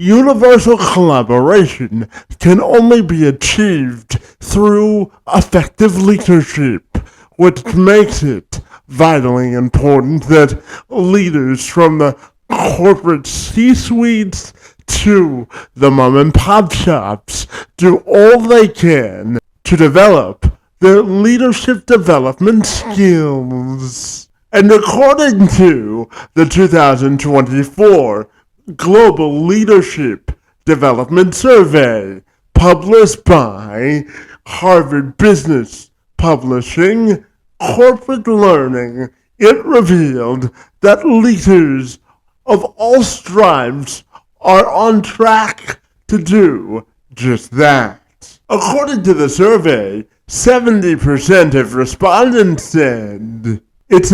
universal collaboration can only be achieved through effective leadership, which makes it vitally important that leaders from the corporate C-suites to the mom and pop shops do all they can to develop their leadership development skills. And according to the 2024 Global Leadership Development Survey, published by Harvard Business Publishing Corporate Learning, it revealed that leaders of all stripes are on track to do just that. According to the survey, 70% of respondents said it's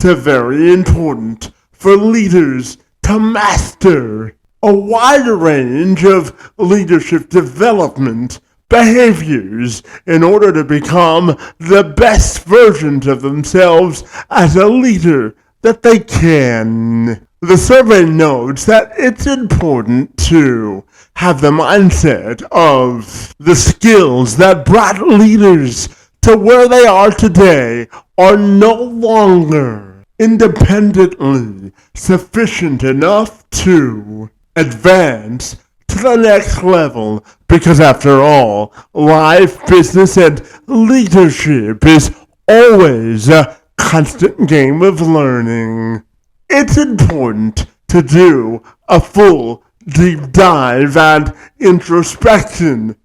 very important for leaders to master a wide range of leadership development behaviors in order to become the best versions of themselves as a leader that they can. The survey notes that it's important to have the mindset of the skills that brought leaders to where they are today are no longer independently sufficient enough to advance to the next level, because after all, life, business, and leadership is always a constant game of learning. It's important to do a full deep dive and introspection,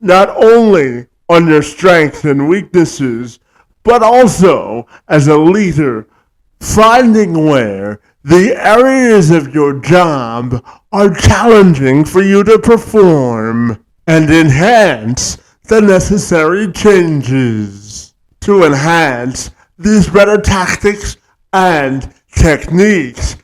not only on your strengths and weaknesses, but also as a leader, finding where the areas of your job are challenging for you to perform and enhance the necessary changes. To enhance these better tactics and techniques,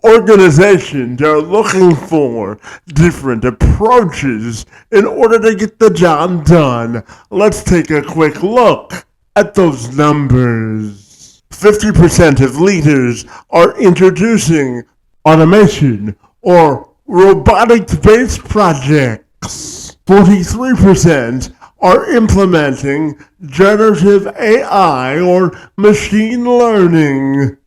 organizations are looking for different approaches in order to get the job done. Let's take a quick look at those numbers. 50% of leaders are introducing automation or robotic-based projects. 43% are implementing generative AI or machine learning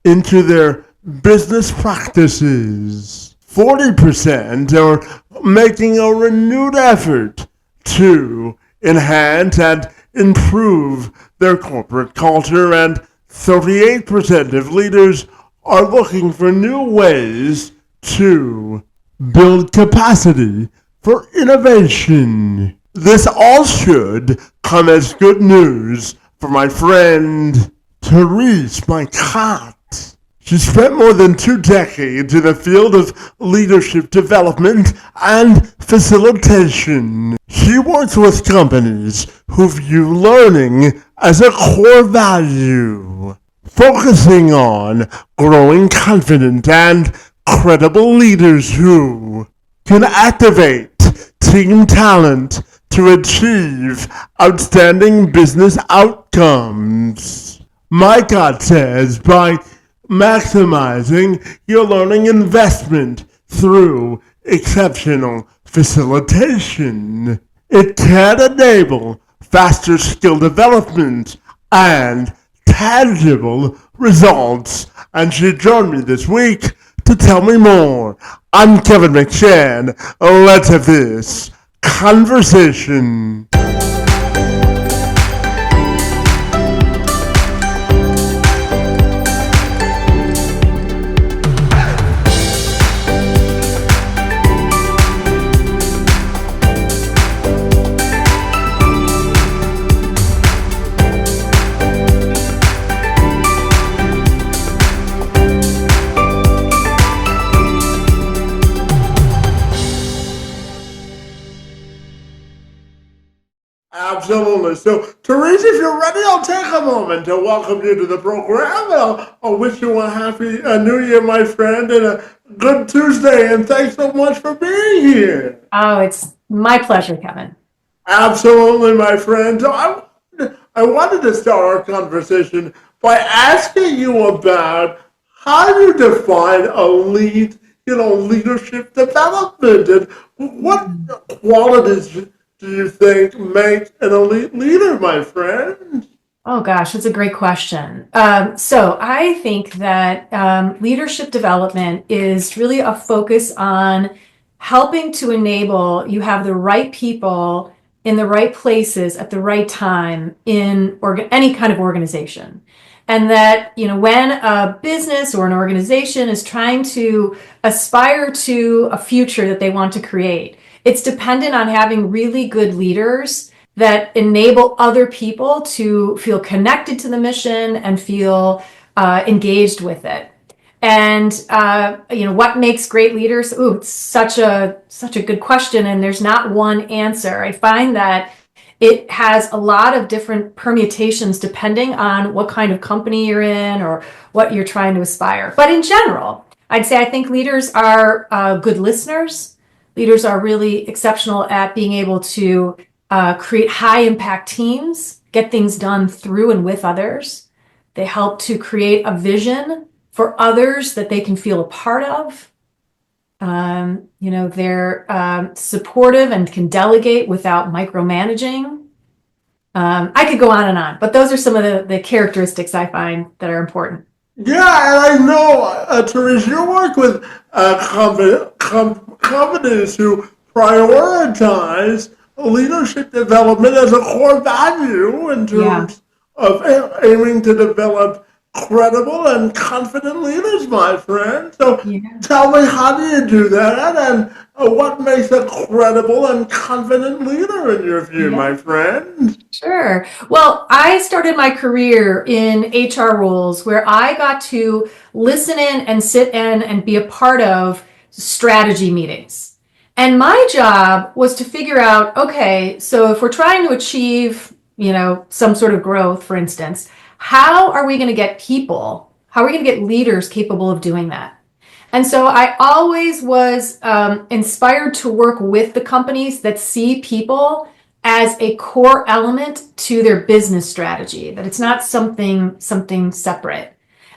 into their business practices. 40% are making a renewed effort to enhance and improve their corporate culture, and 38% of leaders are looking for new ways to build capacity for innovation. This all should come as good news for my friend Therese Miclot. She spent more than 2 decades in the field of leadership development and facilitation. She works with companies who view learning as a core value, focusing on growing confident and credible leaders who can activate team talent to achieve outstanding business outcomes. Miclot says by maximizing your learning investment through exceptional facilitation, it can enable faster skill development and tangible results. And she joined me this week to tell me more. I'm Kevin McShann. Let's have this conversation. Absolutely. So, Therese, if you're ready, I'll take a moment to welcome you to the program. I'll wish you a happy New Year, my friend, and a good Tuesday. And thanks so much for being here. Oh, it's my pleasure, Kevin. Absolutely, my friend. So I wanted to start our conversation by asking you about how you define a lead leadership development. And what qualities do you think make an elite leader, my friend? Oh gosh, that's a great question. So I think that leadership development is really a focus on helping to enable you have the right people in the right places at the right time in any kind of organization. And that, when a business or an organization is trying to aspire to a future that they want to create, it's dependent on having really good leaders that enable other people to feel connected to the mission and feel engaged with it. And what makes great leaders? Ooh, it's such a good question, and there's not one answer. I find that it has a lot of different permutations depending on what kind of company you're in or what you're trying to aspire. But in general, I'd say I think leaders are good listeners. Leaders are really exceptional at being able to create high impact teams, get things done through and with others. They help to create a vision for others that they can feel a part of. They're supportive and can delegate without micromanaging. I could go on and on, but those are some of the characteristics I find that are important. Yeah, and I know, Therese, you work with companies who prioritize leadership development as a core value in Yeah. terms of aiming to develop credible and confident leaders, my friend. So Yeah. tell me, how do you do that, and what makes a credible and confident leader in your view, Yeah. my friend? Sure. Well, I started my career in HR roles where I got to listen in and sit in and be a part of strategy meetings. And my job was to figure out, okay, so if we're trying to achieve, some sort of growth, for instance, how are we going to get people, how are we going to get leaders capable of doing that? And so I always was inspired to work with the companies that see people as a core element to their business strategy, that it's not something separate.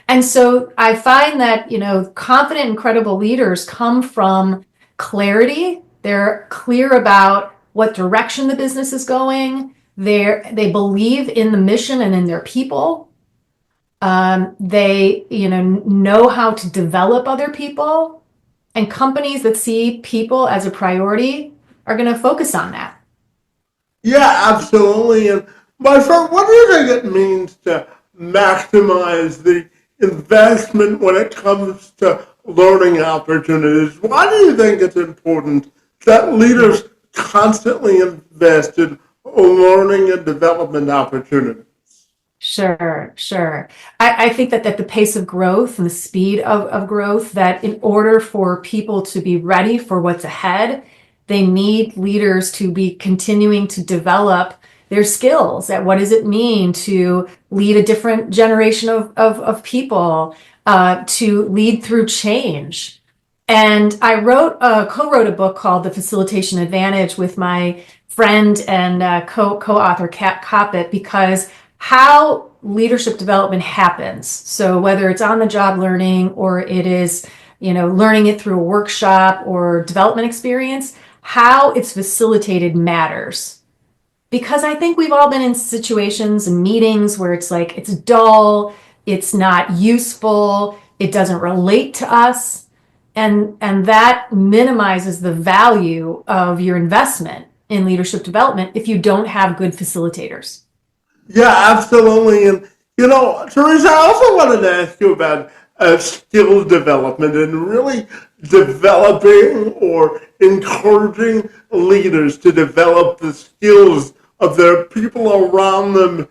And so I find that, confident and credible leaders come from clarity. They're clear about what direction the business is going. They believe in the mission and in their people. They, know how to develop other people, and companies that see people as a priority are going to focus on that. Yeah, absolutely. And my friend, what do you think it means to maximize the investment when it comes to learning opportunities? Why do you think it's important that Yeah. leaders constantly invest in learning and development opportunities? Sure, sure. I think that at the pace of growth and the speed of growth, that in order for people to be ready for what's ahead, they need leaders to be continuing to develop their skills at what does it mean to lead a different generation of people, to lead through change. And I co-wrote a book called The Facilitation Advantage with my friend and co-author Kat Coppett, because how leadership development happens. So whether it's on the job learning or it is, learning it through a workshop or development experience, how it's facilitated matters. Because I think we've all been in situations and meetings where it's like, it's dull, it's not useful, it doesn't relate to us. And that minimizes the value of your investment in leadership development if you don't have good facilitators. Yeah, absolutely. And, Teresa, I also wanted to ask you about skill development and really developing or encouraging leaders to develop the skills of their people around them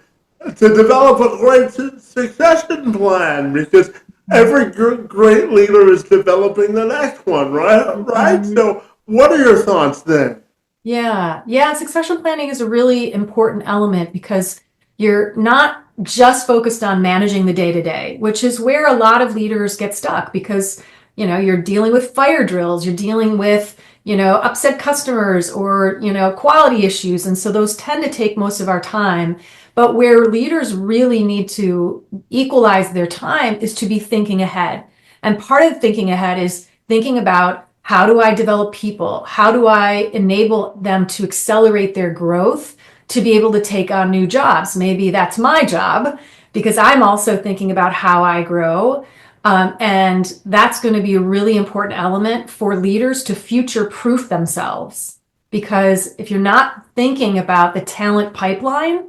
to develop a great succession plan, because every great leader is developing the next one, right? Right? Mhm. So, what are your thoughts then? Yeah, yeah, succession planning is a really important element because you're not just focused on managing the day to day, which is where a lot of leaders get stuck because, you're dealing with fire drills, you're dealing with, upset customers or, quality issues. And so those tend to take most of our time. But where leaders really need to equalize their time is to be thinking ahead. And part of thinking ahead is thinking about how do I develop people? How do I enable them to accelerate their growth to be able to take on new jobs? Maybe that's my job because I'm also thinking about how I grow. And that's going to be a really important element for leaders to future-proof themselves. Because if you're not thinking about the talent pipeline,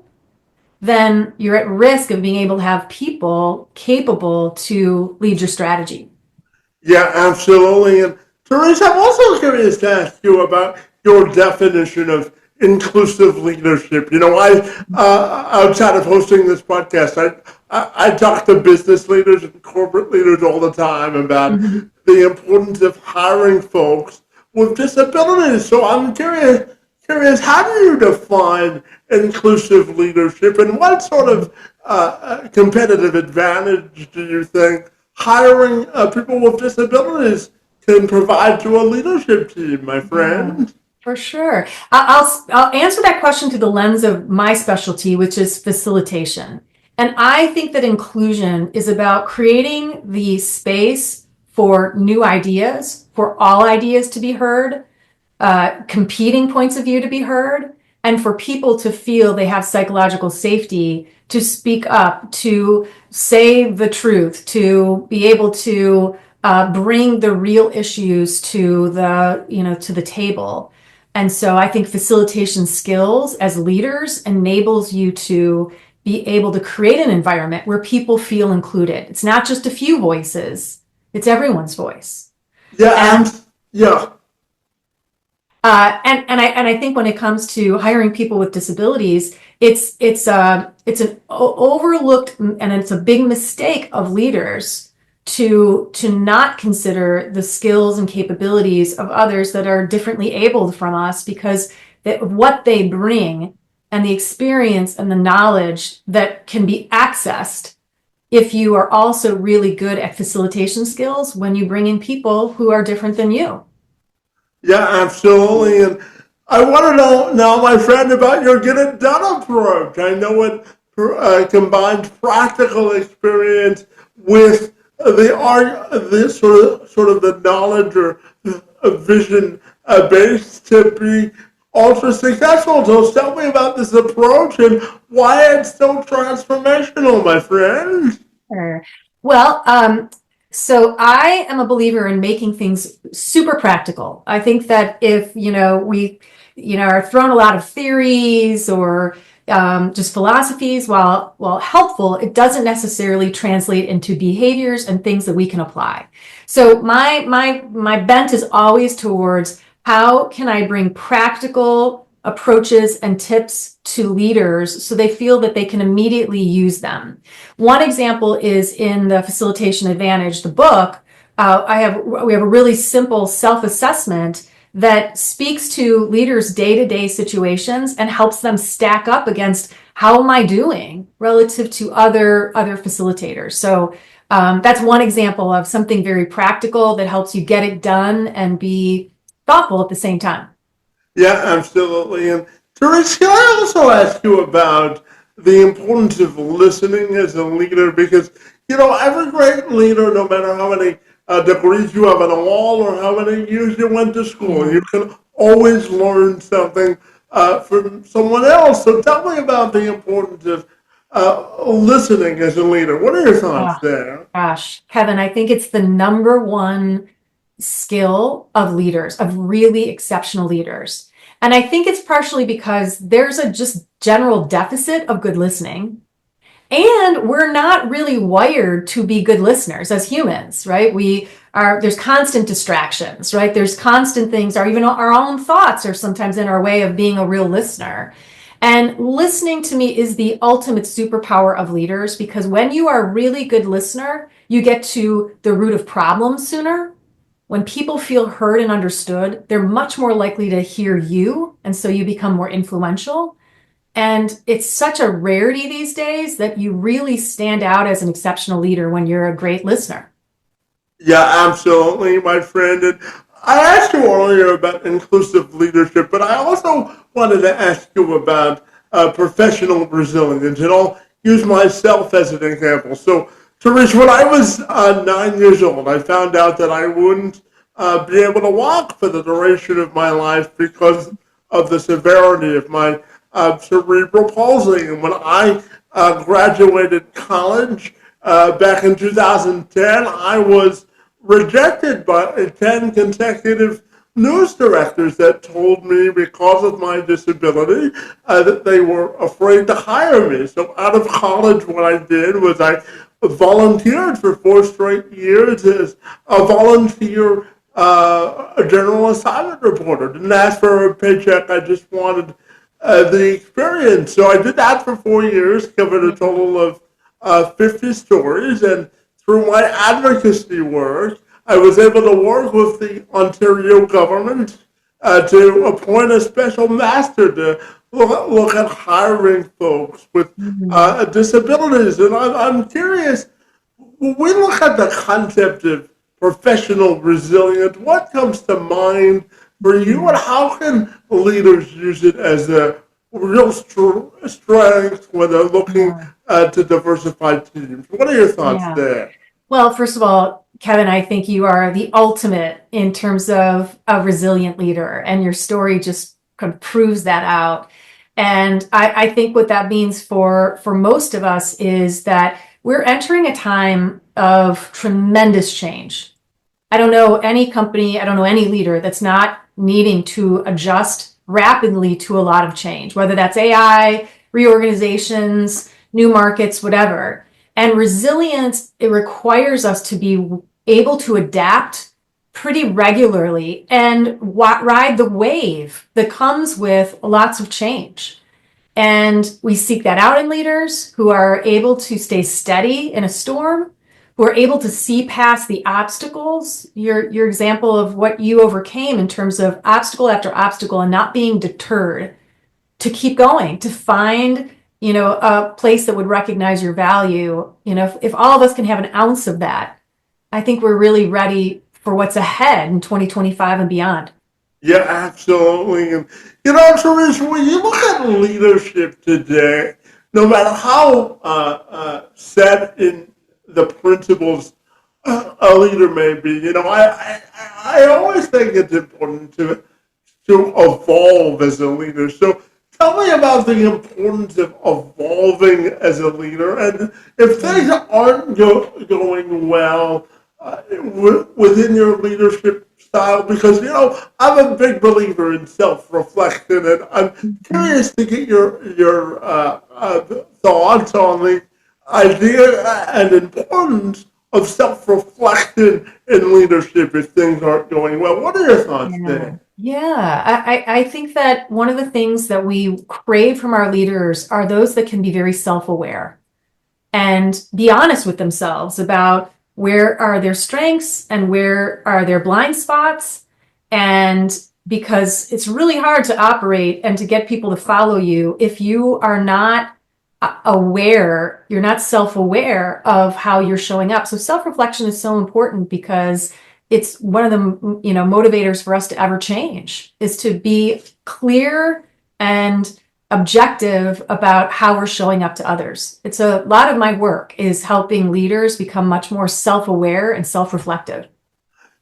then you're at risk of being able to have people capable to lead your strategy. Yeah, absolutely. And Therese, I'm also curious to ask you about your definition of inclusive leadership. Outside of hosting this podcast, I talk to business leaders and corporate leaders all the time about Mhm. the importance of hiring folks with disabilities. So I'm curious, how do you define inclusive leadership, and what sort of competitive advantage do you think hiring people with disabilities can provide to a leadership team, my Yeah, friend? for sure. I'll answer that question through the lens of my specialty, which is facilitation. And I think that inclusion is about creating the space for new ideas, for all ideas to be heard, competing points of view to be heard, and for people to feel they have psychological safety to speak up, to say the truth, to be able to bring the real issues to the table. And so I think facilitation skills as leaders enables you to be able to create an environment where people feel included. It's not just a few voices, it's everyone's voice. Yeah, And yeah, and I think when it comes to hiring people with disabilities, it's an overlooked and it's a big mistake of leaders to not consider the skills and capabilities of others that are differently abled from us, because what they bring and the experience and the knowledge that can be accessed if you are also really good at facilitation skills when you bring in people who are different than you. yeah, absolutely. And I want to know now, my friend, about your get it done approach. I know it combines practical experience with the sort of the knowledge or vision based to be ultra successful. So tell me about this approach and why it's so transformational, my friend. Sure. Well, so I am a believer in making things super practical. I think that if, are thrown a lot of theories or just philosophies, while helpful, it doesn't necessarily translate into behaviors and things that we can apply. So my bent is always towards how can I bring practical approaches and tips to leaders so they feel that they can immediately use them. One example is in the Facilitation Advantage, the book. We have a really simple self-assessment that speaks to leaders' day-to-day situations and helps them stack up against how am I doing relative to other facilitators. So that's one example of something very practical that helps you get it done and be thoughtful at the same time. Yeah, absolutely. And Therese, can I also ask you about the importance of listening as a leader? Because, every great leader, no matter how many degrees you have on a wall or how many years you went to school, Yeah. you can always learn something from someone else. So tell me about the importance of listening as a leader. What are your thoughts Oh, there? gosh, Kevin, I think it's the number one skill of leaders, of really exceptional leaders. And I think it's partially because there's a just general deficit of good listening. And we're not really wired to be good listeners as humans, right? There's constant distractions, right? There's constant things, or even our own thoughts are sometimes in our way of being a real listener. And listening to me is the ultimate superpower of leaders, because when you are a really good listener, you get to the root of problems sooner. When people feel heard and understood, they're much more likely to hear you. And so you become more influential. And it's such a rarity these days that you really stand out as an exceptional leader when you're a great listener. Yeah, absolutely, my friend. And I asked you earlier about inclusive leadership, but I also wanted to ask you about professional resilience. And I'll use myself as an example. So, Therese, when I was 9 years old, I found out that I wouldn't be able to walk for the duration of my life because of the severity of my cerebral palsy. And when I graduated college back in 2010, I was rejected by 10 consecutive news directors that told me because of my disability that they were afraid to hire me. So out of college, what I did was I volunteered for 4 straight years as a volunteer a general assignment reporter. Didn't ask for a paycheck. I just wanted the experience. So I did that for 4 years, covered a total of 50 stories, and through my advocacy work, I was able to work with the Ontario government to appoint a special master to look at hiring folks with Mhm. disabilities. And I'm curious, when we look at the concept of professional resilience, what comes to mind for you, and how can leaders use it as a real strength when they're looking Yeah. to diversify teams? What are your thoughts Yeah. there? Well, first of all, Kevin, I think you are the ultimate in terms of a resilient leader, and your story just kind of proves that out. And I think what that means for most of us is that we're entering a time of tremendous change. I don't know any company, I don't know any leader that's not needing to adjust rapidly to a lot of change, whether that's AI, reorganizations, new markets, whatever. And resilience, it requires us to be able to adapt pretty regularly and ride the wave that comes with lots of change. And we seek that out in leaders who are able to stay steady in a storm, who are able to see past the obstacles. Your example of what you overcame in terms of obstacle after obstacle and not being deterred, to keep going, to find, a place that would recognize your value. If all of us can have an ounce of that, I think we're really ready for what's ahead in 2025 and beyond. Yeah, absolutely. And Therese, when you look at leadership today, no matter how set in the principles a leader may be, I always think it's important to evolve as a leader. So tell me about the importance of evolving as a leader, and if things Yeah. aren't going well within your leadership style, because I'm a big believer in self-reflection, and I'm Mhm. curious to get your thoughts on the idea and importance of self-reflection in leadership if things aren't going well. What are your thoughts Yeah. there? Yeah. I think that one of the things that we crave from our leaders are those that can be very self-aware and be honest with themselves about where are their strengths and where are their blind spots. And because it's really hard to operate and to get people to follow you if you are not aware, you're not self-aware of how you're showing up. So self-reflection is so important because it's one of the motivators for us to ever change, is to be clear and objective about how we're showing up to others. It's a lot of my work is helping leaders become much more self-aware and self-reflective.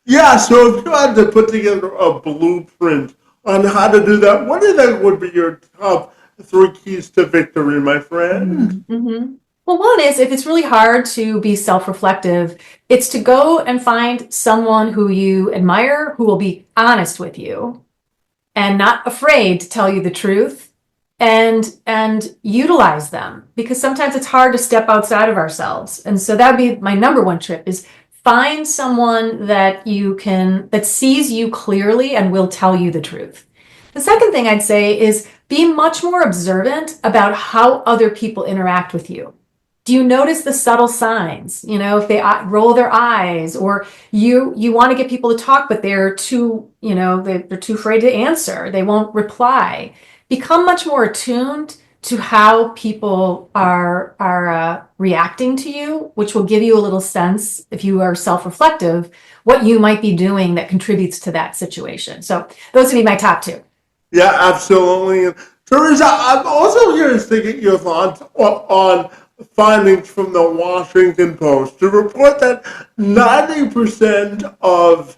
Yeah, so if you had to put together a blueprint on how to do that, what do you think would be your top three keys to victory, my friend? Mm-hmm. Well, one is if it's really hard to be self-reflective, it's to go and find someone who you admire, who will be honest with you and not afraid to tell you the truth, and utilize them, because sometimes it's hard to step outside of ourselves. And so that would be my number one tip, is find someone that sees you clearly and will tell you the truth. The second thing I'd say is be much more observant about how other people interact with you. Do you notice the subtle signs? If they roll their eyes, or you want to get people to talk, but they're too, they're too afraid to answer. They won't reply. Become much more attuned to how people are reacting to you, which will give you a little sense, if you are self-reflective, what you might be doing that contributes to that situation. So those would be my top two. Yeah, absolutely. And Teresa, I'm also curious to get your thoughts on findings from the Washington Post to report that 90% of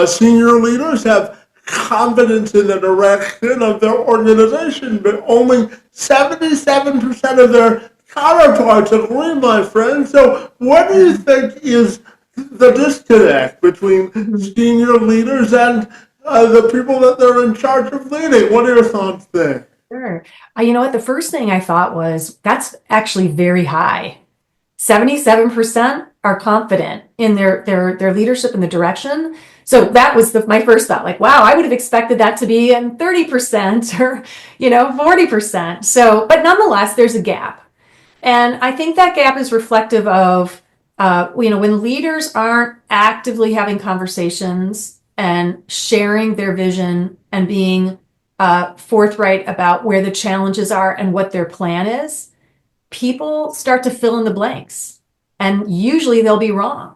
Senior leaders have confidence in the direction of their organization, but only 77% of their counterparts agree, my friend. So, what do you think is the disconnect between Mhm. senior leaders and the people that they're in charge of leading? What are your thoughts there? Sure. You know what? The first thing I thought was that's actually very high. 77% are confident in their leadership and the direction. So that was my first thought, like, wow, I would have expected that to be in 30% or, 40%. So, but nonetheless, there's a gap. And I think that gap is reflective of, when leaders aren't actively having conversations and sharing their vision and being forthright about where the challenges are and what their plan is, people start to fill in the blanks. And usually they'll be wrong.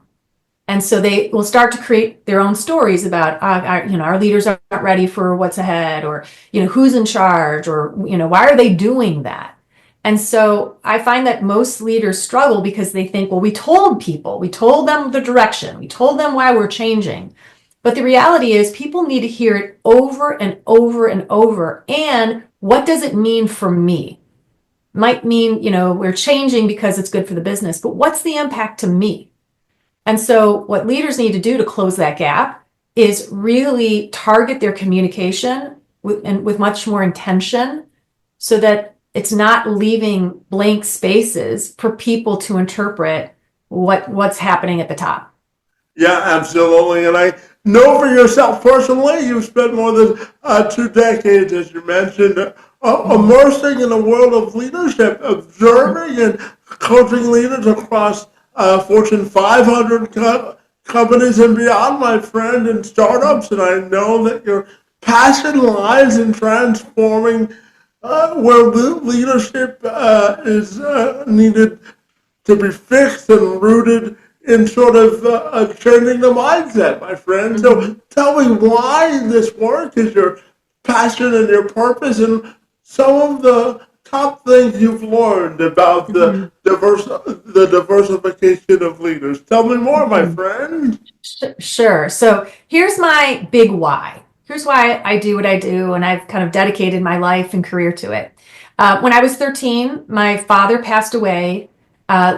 And so they will start to create their own stories about, our leaders aren't ready for what's ahead, or, who's in charge, or, why are they doing that? And so I find that most leaders struggle because they think, well, we told people, we told them the direction, we told them why we're changing. But the reality is people need to hear it over and over and over. And what does it mean for me? Might mean, we're changing because it's good for the business, but what's the impact to me? And so what leaders need to do to close that gap is really target their communication with much more intention, so that it's not leaving blank spaces for people to interpret what's happening at the top. Yeah, absolutely. And I know for yourself personally, you've spent more than 2 decades, as you mentioned, immersing in the world of leadership, observing and coaching leaders across Fortune 500 companies and beyond, my friend, and startups. And I know that your passion lies in transforming where leadership is needed to be fixed and rooted in sort of changing the mindset, my friend. So Mhm. tell me why this work is your passion and your purpose, and some of the top things you've learned about Mhm. the diversification of leaders. Tell me more, my Mhm. friend. Sure. So here's my big why. Here's why I do what I do, and I've kind of dedicated my life and career to it. When I was 13, my father passed away,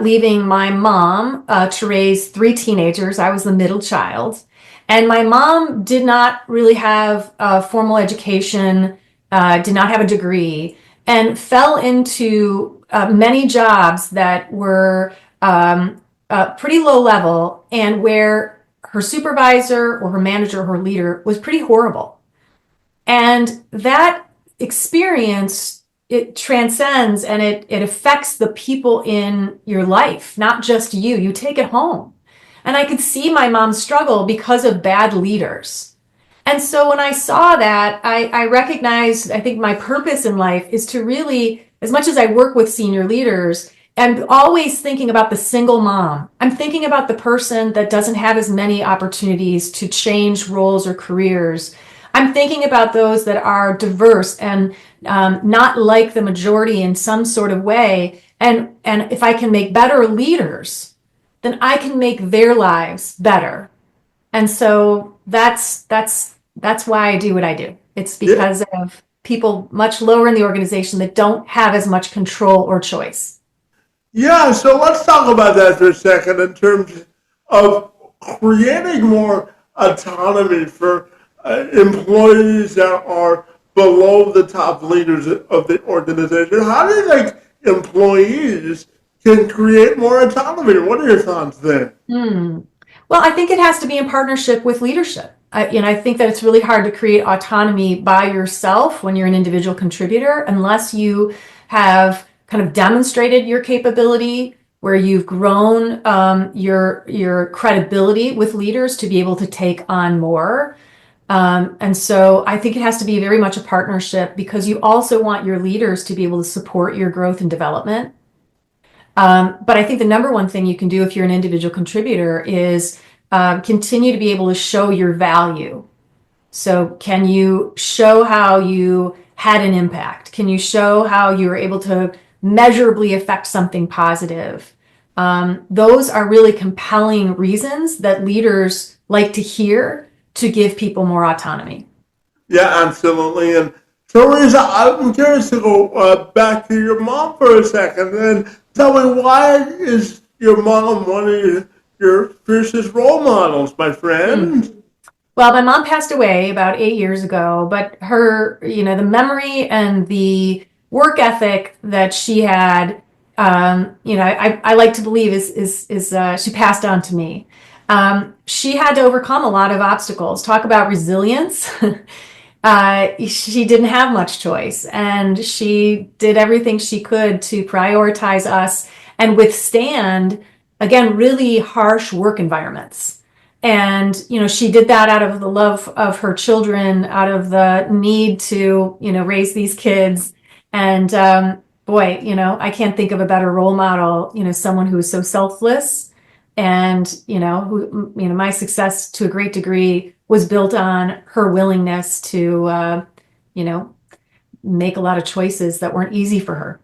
leaving my mom to raise three teenagers. I was the middle child. And my mom did not really have a formal education, did not have a degree, and fell into many jobs that were pretty low level, and where her supervisor or her manager or her leader was pretty horrible. And that experience, it transcends and it affects the people in your life, not just you. You take it home. And I could see my mom struggle because of bad leaders. And so when I saw that, I recognized, I think my purpose in life is to really, as much as I work with senior leaders, I'm always thinking about the single mom. I'm thinking about the person that doesn't have as many opportunities to change roles or careers. I'm thinking about those that are diverse and not like the majority in some sort of way. And if I can make better leaders, then I can make their lives better. And so that's why I do what I do. It's Yeah, because of people much lower in the organization that don't have as much control or choice. yeah. So let's talk about that for a second in terms of creating more autonomy for employees that are below the top leaders of the organization. How do you think employees can create more autonomy? What are your thoughts there? Hmm. Well, I think it has to be in partnership with leadership. I think that it's really hard to create autonomy by yourself when you're an individual contributor, unless you have kind of demonstrated your capability, where you've grown your credibility with leaders to be able to take on more. And so I think it has to be very much a partnership, because you also want your leaders to be able to support your growth and development. But I think the number one thing you can do if you're an individual contributor is continue to be able to show your value. So, can you show how you had an impact? Can you show how you were able to measurably affect something positive? Those are really compelling reasons that leaders like to hear, to give people more autonomy. Yeah, absolutely. And Teresa, I'm curious to go back to your mom for a second and tell me, why is your mom one of your fiercest role models, my Hmm. friend? Well, my mom passed away about 8 years ago, but her, the memory and the work ethic that she had, I like to believe is she passed on to me. She had to overcome a lot of obstacles. Talk about resilience. She didn't have much choice, and she did everything she could to prioritize us and withstand, again, really harsh work environments. And, she did that out of the love of her children, out of the need to, raise these kids. And boy, I can't think of a better role model, someone who is so selfless and, my success to a great degree was built on her willingness to, you know, make a lot of choices that weren't easy for her.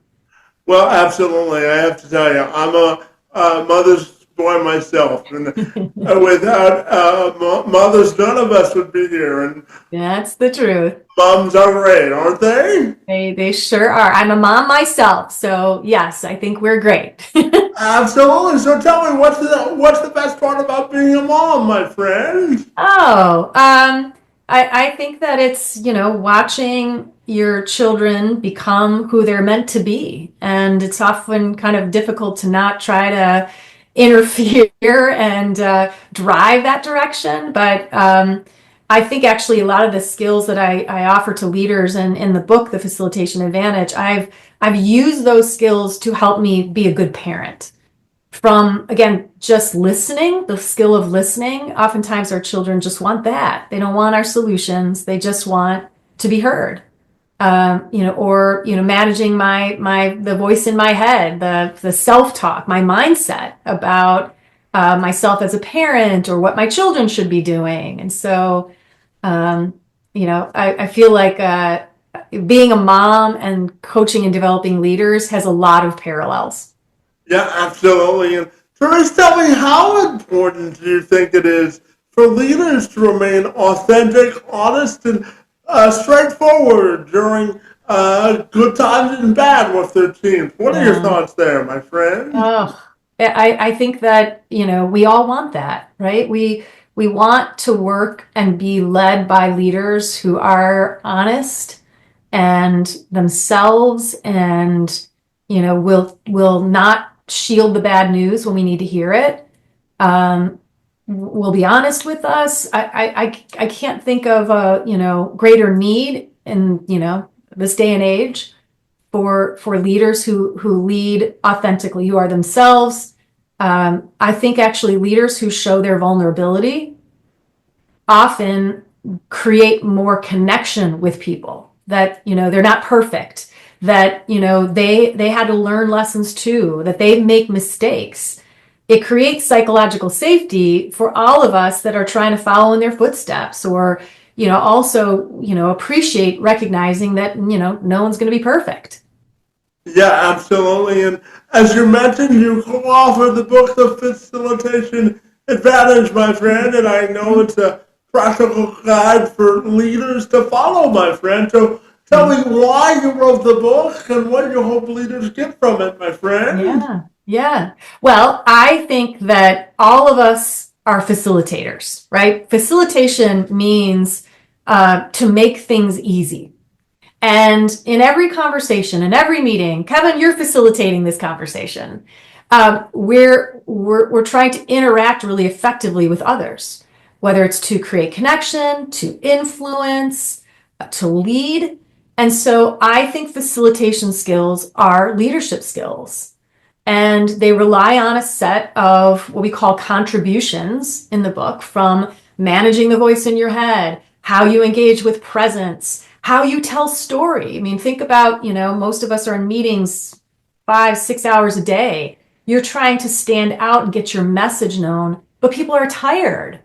Well, absolutely. I have to tell you, I'm a mother's boy myself, and without mothers, none of us would be here. And That's the truth. moms are great, aren't they? They sure are. I'm a mom myself, so yes, I think we're great. Absolutely. So tell me, what's the best part about being a mom, my friend? Oh, I think that it's, watching your children become who they're meant to be. And it's often kind of difficult to not try to interfere and drive that direction. But I think actually a lot of the skills that I offer to leaders and in the book, The Facilitation Advantage, I've used those skills to help me be a good parent. From, again, just listening, the skill of listening. Oftentimes our children just want that. They don't want our solutions. They just want to be heard. Or managing the voice in my head, the self-talk, my mindset about myself as a parent or what my children should be doing. And so I feel like being a mom and coaching and developing leaders has a lot of parallels. Yeah, absolutely. And Therese, tell me, how important do you think it is for leaders to remain authentic, honest, and straightforward during good times and bad with their teams? What are your Yeah. thoughts there, my friend? Oh, I think that, we all want that, right? We want to work and be led by leaders who are honest and themselves and, will not shield the bad news when we need to hear it. Will be honest with us. I can't think of a, greater need in, this day and age for leaders who lead authentically, who are themselves. I think actually leaders who show their vulnerability often create more connection with people. That they're not perfect. That they had to learn lessons too. That they make mistakes. It creates psychological safety for all of us that are trying to follow in their footsteps, or also appreciate recognizing that no one's going to be perfect. Yeah, absolutely. And as you mentioned, you co-authored the book, The Facilitation Advantage, my friend, and I know it's a practical guide for leaders to follow, my friend. So tell me why you wrote the book and what you hope leaders get from it, my friend. Yeah, yeah. Well, I think that all of us are facilitators, right? Facilitation means to make things easy. And in every conversation, in every meeting, Kevin, you're facilitating this conversation. We're trying to interact really effectively with others, whether it's to create connection, to influence, to lead. And so I think facilitation skills are leadership skills. And they rely on a set of what we call contributions in the book, from managing the voice in your head, how you engage with presence, how you tell story. I mean, think about, most of us are in meetings 5, 6 hours a day. You're trying to stand out and get your message known, but people are tired.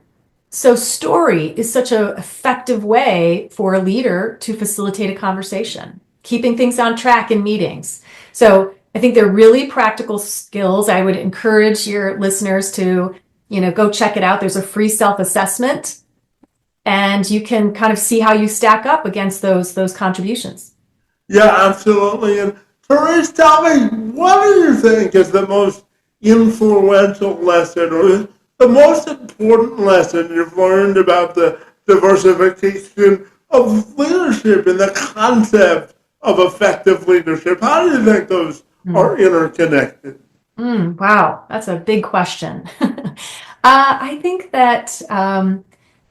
So story is such an effective way for a leader to facilitate a conversation, keeping things on track in meetings. So I think they're really practical skills. I would encourage your listeners to, go check it out. There's a free self-assessment and you can kind of see how you stack up against those contributions. Yeah, absolutely. And Therese, tell me, what do you think is the most influential lesson or the most important lesson you've learned about the diversification of leadership and the concept of effective leadership? How do you think those Mm. are interconnected? Wow, that's a big question. I think that,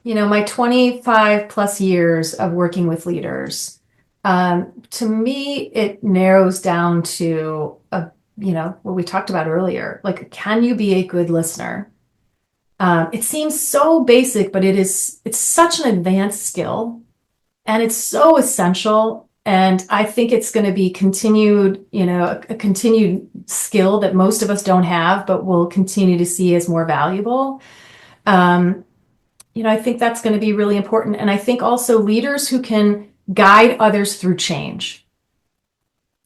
my 25 plus years of working with leaders, to me, it narrows down to what we talked about earlier. Like, can you be a good listener? It seems so basic, but it's such an advanced skill and it's so essential. And I think it's going to be continued, a continued skill that most of us don't have, but will continue to see as more valuable. Um, I think that's going to be really important. And I think also leaders who can guide others through change.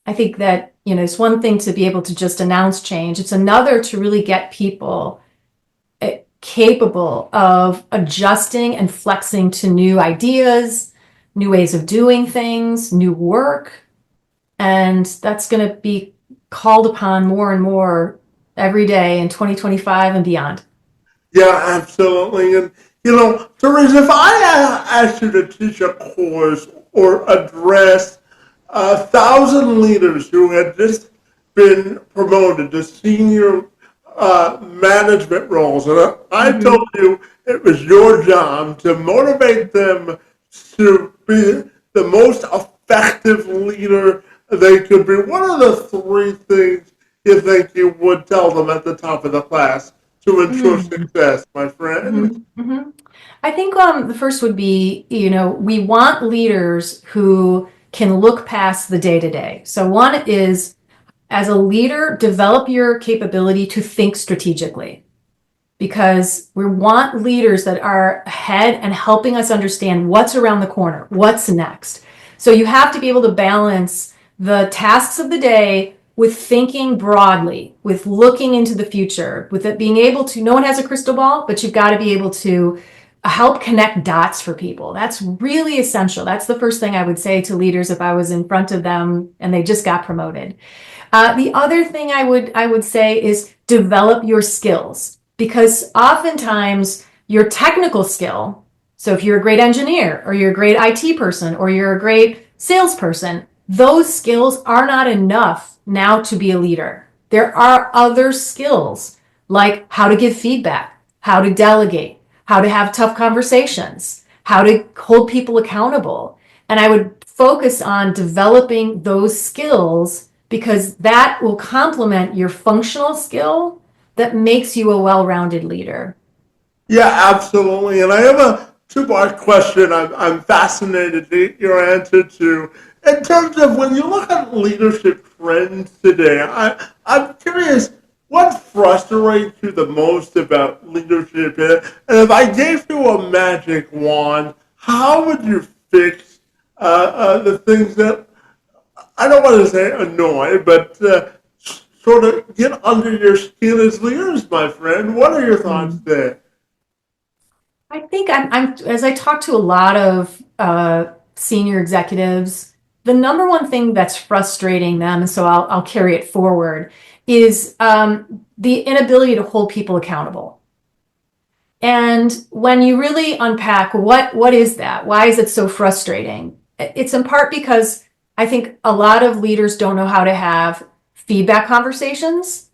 I think that, it's one thing to be able to just announce change. It's another to really get people capable of adjusting and flexing to new ideas, new ways of doing things, new work. And that's going to be called upon more and more every day in 2025 and beyond. Yeah, absolutely. And, Therese, if I asked you to teach a course or address 1,000 leaders who had just been promoted to senior management roles, and I told Mm-hmm. you it was your job to motivate them to be the most effective leader they could be, what are the three things you think you would tell them at the top of the class to ensure Mm-hmm. success, my friend? Mm-hmm. I think the first would be, we want leaders who can look past the day to day. So one is, as a leader, develop your capability to think strategically, because we want leaders that are ahead and helping us understand what's around the corner, what's next. So you have to be able to balance the tasks of the day with thinking broadly, with looking into the future, with it being able to, no one has a crystal ball, but you've got to be able to help connect dots for people. That's really essential. That's the first thing I would say to leaders if I was in front of them and they just got promoted. The other thing I would say is develop your skills, because oftentimes your technical skill, so if you're a great engineer or you're a great IT person or you're a great salesperson, those skills are not enough now to be a leader. There are other skills like how to give feedback, how to delegate, how to have tough conversations, how to hold people accountable. And I would focus on developing those skills, because that will complement your functional skill that makes you a well-rounded leader. Yeah, absolutely. And I have a two-part question I'm fascinated to get your answer to. In terms of when you look at leadership trends today, I'm curious what frustrates you the most about leadership? And if I gave you a magic wand, how would you fix the things that I don't want to say annoy, but sort of get under your skin as leaders, my friend? What are your thoughts Mm. there? I think as I talk to a lot of senior executives, the number one thing that's frustrating them, and so I'll carry it forward, is the inability to hold people accountable. And when you really unpack what is that, why is it so frustrating? It's in part because I think a lot of leaders don't know how to have feedback conversations,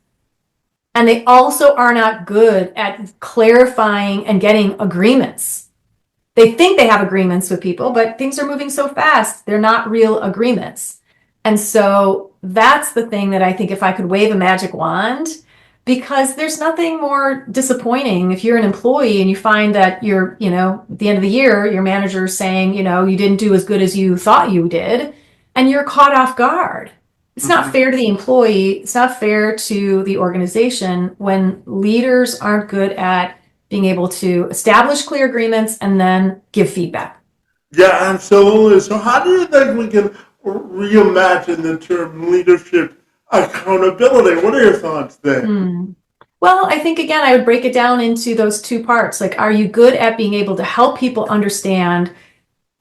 and they also are not good at clarifying and getting agreements. They think they have agreements with people, but things are moving so fast, they're not real agreements. And so that's the thing that I think, if I could wave a magic wand, because there's nothing more disappointing if you're an employee and you find that at the end of the year, your manager is saying, you didn't do as good as you thought you did, and you're caught off guard. It's not Mhm. fair to the employee. It's not fair to the organization when leaders aren't good at being able to establish clear agreements and then give feedback. Yeah, absolutely. So, how do you think we can reimagine the term leadership accountability? What are your thoughts there? Hmm. Well, I think again, I would break it down into those two parts. Like, are you good at being able to help people understand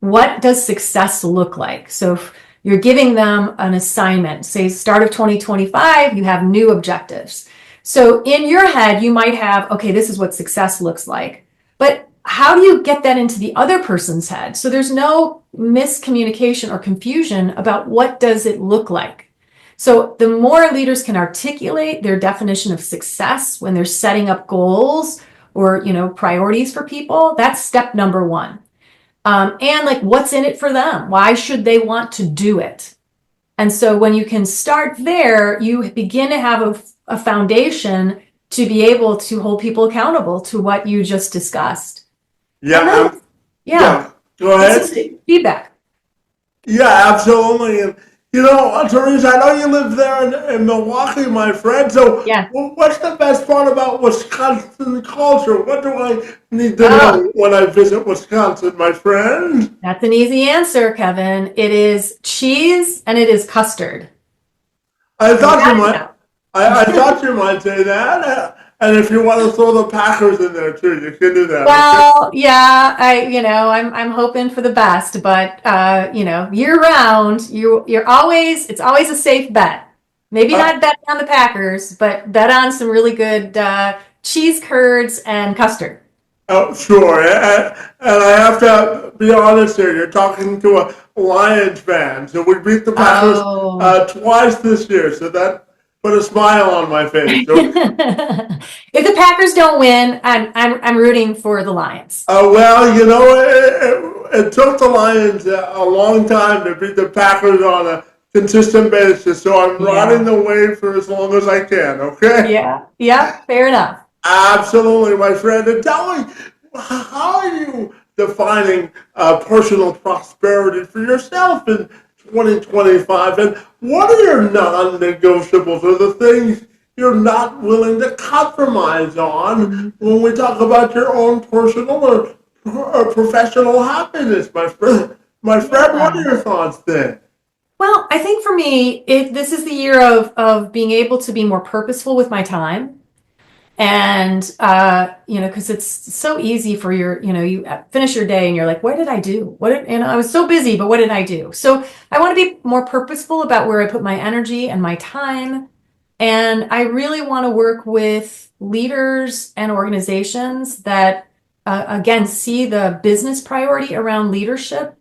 what does success look like? So if you're giving them an assignment, say start of 2025, you have new objectives. So in your head, you might have, okay, this is what success looks like. But how do you get that into the other person's head? So there's no miscommunication or confusion about what does it look like. So the more leaders can articulate their definition of success when they're setting up goals or, priorities for people, that's step number one. And like, what's in it for them? Why should they want to do it? And so when you can start there, you begin to have a foundation to be able to hold people accountable to what you just discussed. Yeah, Then, yeah, go ahead. Feedback. Yeah, absolutely. And Therese, I know you live there in Milwaukee, my friend. So, Yeah. what's the best part about Wisconsin culture? What do I need to Oh, know when I visit Wisconsin, my friend? that's an easy answer, Kevin. It is cheese and it is custard. I So thought you that you might. I thought you might say that. And if you want to throw the Packers in there too, you can do that. Okay? Well, yeah, I'm hoping for the best, but year round, it's always a safe bet. Maybe Uh, not bet on the Packers, but bet on some really good cheese curds and custard. oh, sure. And I have to be honest here. You're talking to a Lions fan. So we beat the Packers Oh. twice this year. So that put a smile on my face. So, If the Packers don't win, I'm rooting for the Lions. well, it took the Lions a long time to beat the Packers on a consistent basis. So I'm riding Yeah. the wave for as long as I can. Okay. Yeah. Yeah. Fair enough. Absolutely, my friend. And tell me, how are you defining personal prosperity for yourself in 2025? And what are your non negotiables or the things you're not willing to compromise on Mhm. when we talk about your own personal or professional happiness, my friend? My friend, what are Yeah. your thoughts then? Well, I think for me, this is the year of being able to be more purposeful with my time. And because it's so easy for you finish your day and you're like, what did I do? I was so busy, but what did I do? So I want to be more purposeful about where I put my energy and my time. And I really want to work with leaders and organizations that, again, see the business priority around leadership.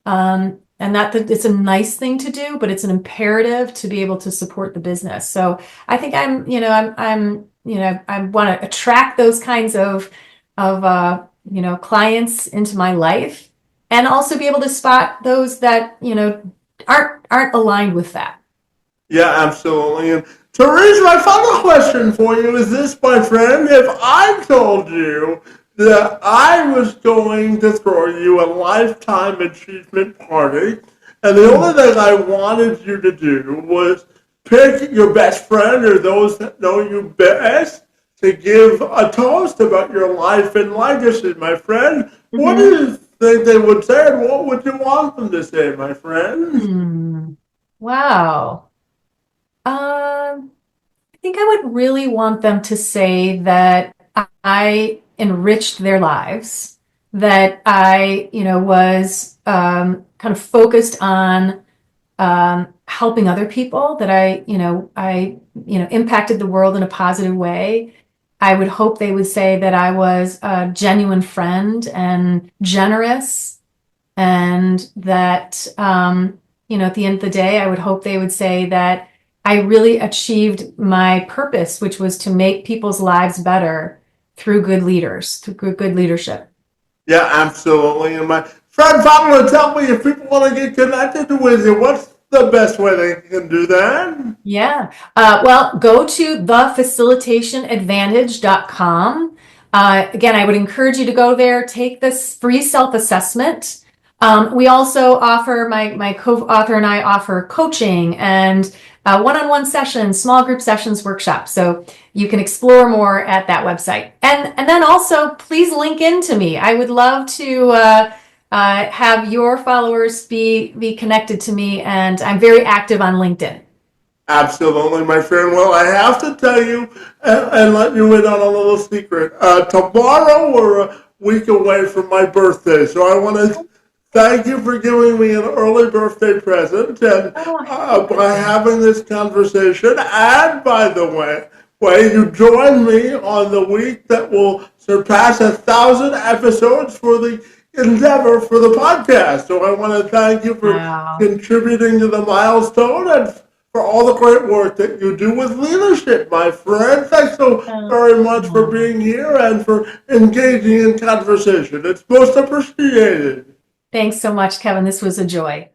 And that it's a nice thing to do, but it's an imperative to be able to support the business. So I think I want to attract those kinds of clients into my life, and also be able to spot those that aren't aligned with that. Yeah, absolutely. And Therese, my final question for you is this, my friend. If I told you that I was going to throw you a lifetime achievement party, and the only thing I wanted you to do was pick your best friend or those that know you best to give a toast about your life and legacy, my friend, what do Mm-hmm. you think they would say, and what would you want them to say, my friend? Wow. I think I would really want them to say that I enriched their lives, that I, was kind of focused on helping other people, that I impacted the world in a positive way. I would hope they would say that I was a genuine friend and generous, and that, at the end of the day, I would hope they would say that I really achieved my purpose, which was to make people's lives better through good leaders, through good leadership. Yeah, absolutely. And my friend Pamela, tell me if people want to get connected with you, what's the best way they can do that? Yeah. Well, go to thefacilitationadvantage.com. Again, I would encourage you to go there, take this free self-assessment. We also offer, my co-author and I offer coaching and one-on-one sessions, small group sessions, workshops. So you can explore more at that website. And then also, please link into me. I would love to have your followers be connected to me, and I'm very active on LinkedIn. Absolutely, my friend. Well, I have to tell you and let you in on a little secret. Tomorrow we're a week away from my birthday, so I want to thank you for giving me an early birthday present and Oh, happy by birthday. having this conversation. And by the way, you join me on the week that will surpass 1,000 episodes for the endeavor for the podcast. So I want to thank you for Wow. contributing to the milestone and for all the great work that you do with leadership, my friend. Thanks so very much for Oh. being here and for engaging in conversation. It's most appreciated. Thanks so much, Kevin. This was a joy.